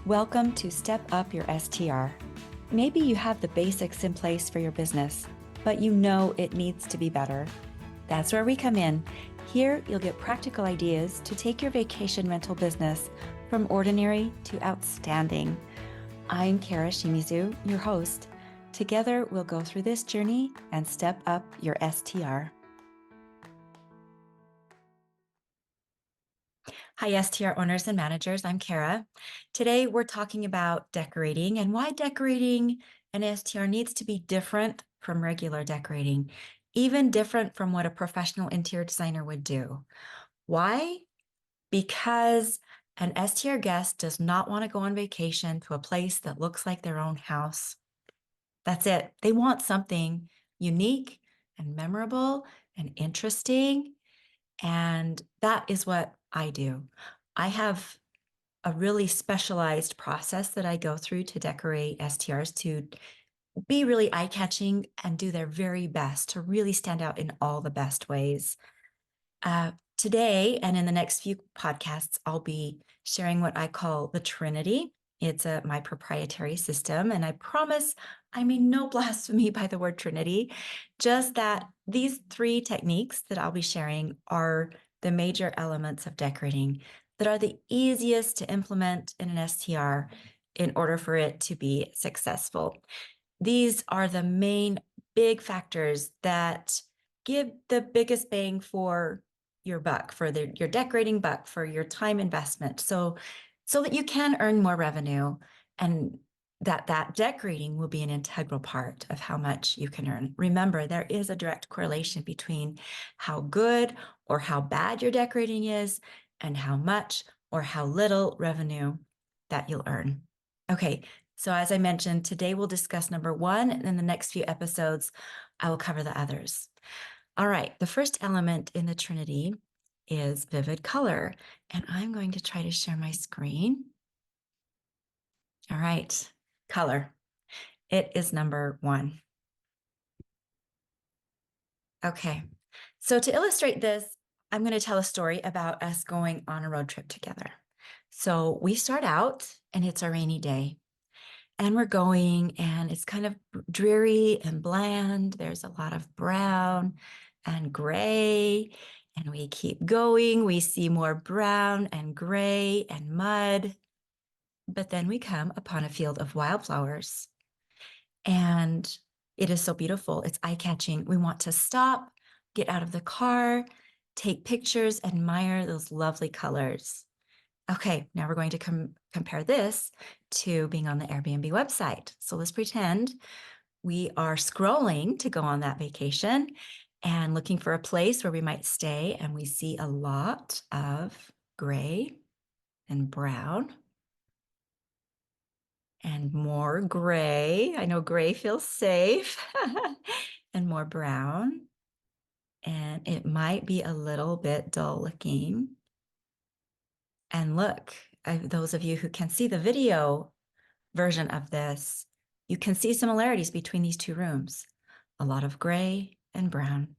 Welcome to Step Up Your STR. Maybe you have the basics in place for your business, but you know it needs to be better. That's where we come in. Here, you'll get practical ideas to take your vacation rental business from ordinary to outstanding. I'm Kara Shimizu, your host. Together, we'll go through this journey and step up your STR. Hi, STR owners and managers. I'm Kara. Today, we're talking about decorating and why decorating an STR needs to be different from regular decorating, even different from what a professional interior designer would do. Why? Because an STR guest does not want to go on vacation to a place that looks like their own house. That's it. They want something unique and memorable and interesting. And that is what I do. I have a really specialized process that I go through to decorate STRs to be really eye-catching and do their very best to really stand out in all the best ways. Today and in the next few podcasts, I'll be sharing what I call the Trinity. It's my proprietary system, and I promise I mean no blasphemy by the word Trinity, just that these three techniques that I'll be sharing are the major elements of decorating that are the easiest to implement in an STR in order for it to be successful. These are the main big factors that give the biggest bang for your buck, for your decorating buck, for your time investment, so that you can earn more revenue, and that decorating will be an integral part of how much you can earn. Remember, there is a direct correlation between how good or how bad your decorating is and how much or how little revenue that you'll earn. Okay, so as I mentioned, today we'll discuss number one, and in the next few episodes, I will cover the others. All right, the first element in the Trinity is vivid color, and I'm going to try to share my screen. All right, color. It is number one. Okay, so to illustrate this, I'm going to tell a story about us going on a road trip together. So we start out, and it's a rainy day. And we're going, and it's kind of dreary and bland. There's a lot of brown and gray, and we keep going. We see more brown and gray and mud. But then we come upon a field of wildflowers, and it is so beautiful. It's eye-catching. We want to stop, get out of the car, take pictures, admire those lovely colors. Okay, now we're going to compare this to being on the Airbnb website. So let's pretend we are scrolling to go on that vacation and looking for a place where we might stay, and we see a lot of gray and brown and more gray. I know gray feels safe. And more brown. And it might be a little bit dull looking. And look, those of you who can see the video version of this, you can see similarities between these two rooms. A lot of gray and brown.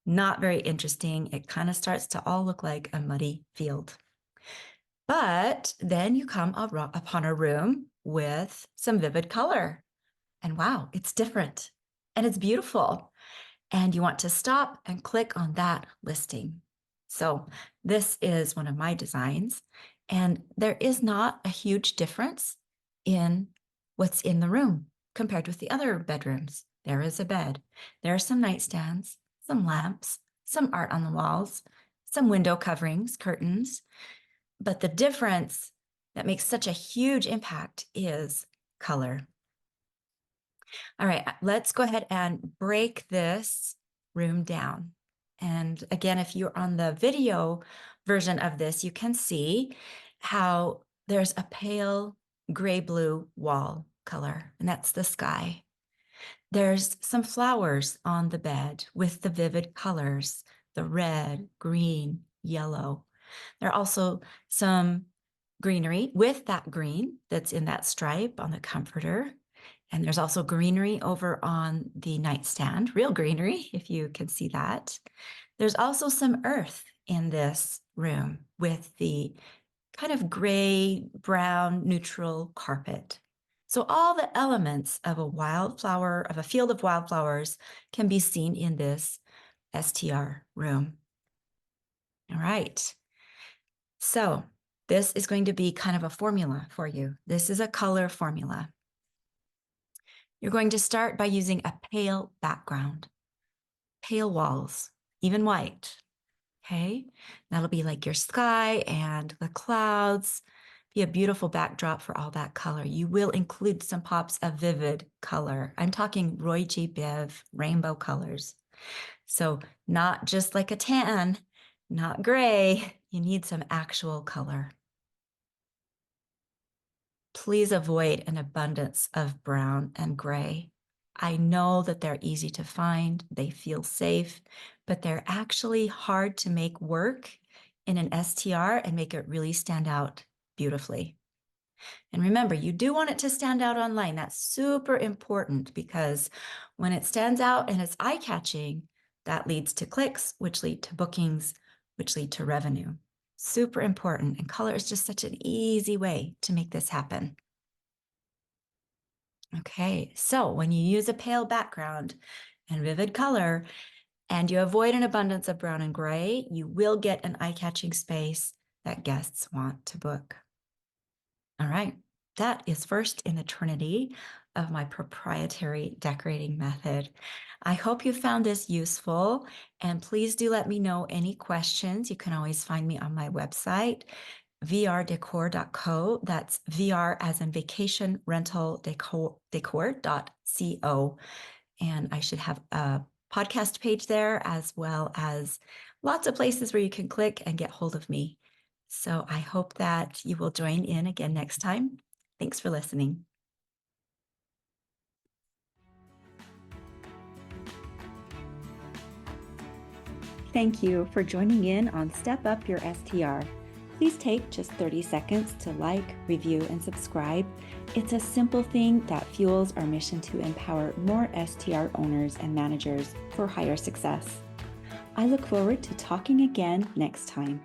Not very interesting. It kind of starts to all look like a muddy field. But then you come upon a room with some vivid color. And wow, it's different and it's beautiful. And you want to stop and click on that listing. So this is one of my designs, and there is not a huge difference in what's in the room compared with the other bedrooms. There is a bed. There are some nightstands, some lamps, some art on the walls, some window coverings, curtains. But the difference that makes such a huge impact is color. All right, let's go ahead and break this room down. And again, if you're on the video version of this, you can see how there's a pale gray-blue wall color, and that's the sky. There's some flowers on the bed with the vivid colors, the red, green, yellow. There are also some greenery with that green that's in that stripe on the comforter. And there's also greenery over on the nightstand, real greenery, if you can see that. There's also some earth in this room with the kind of gray, brown, neutral carpet. So all the elements of a field of wildflowers can be seen in this STR room. All right. So this is going to be kind of a formula for you. This is a color formula. You're going to start by using a pale background, pale walls, even white. Okay, that'll be like your sky and the clouds. Be a beautiful backdrop for all that color. You will include some pops of vivid color. I'm talking Roy G. Biv rainbow colors. So not just like a tan, not gray. You need some actual color. Please avoid an abundance of brown and gray. I know that they're easy to find, they feel safe, but they're actually hard to make work in an STR and make it really stand out beautifully. And remember, you do want it to stand out online. That's super important because when it stands out and it's eye-catching, that leads to clicks, which lead to bookings, which lead to revenue. Super important. And color is just such an easy way to make this happen. Okay, so when you use a pale background and vivid color, and you avoid an abundance of brown and gray, you will get an eye-catching space that guests want to book. All right, that is first in the Trinity of my proprietary decorating method. I hope you found this useful, and please do let me know any questions. You can always find me on my website, vrdecor.co. That's VR as in vacation rental decor.co. And I should have a podcast page there, as well as lots of places where you can click and get hold of me. So I hope that you will join in again next time. Thanks for listening. Thank you for joining in on Step Up Your STR. Please take just 30 seconds to like, review, and subscribe. It's a simple thing that fuels our mission to empower more STR owners and managers for higher success. I look forward to talking again next time.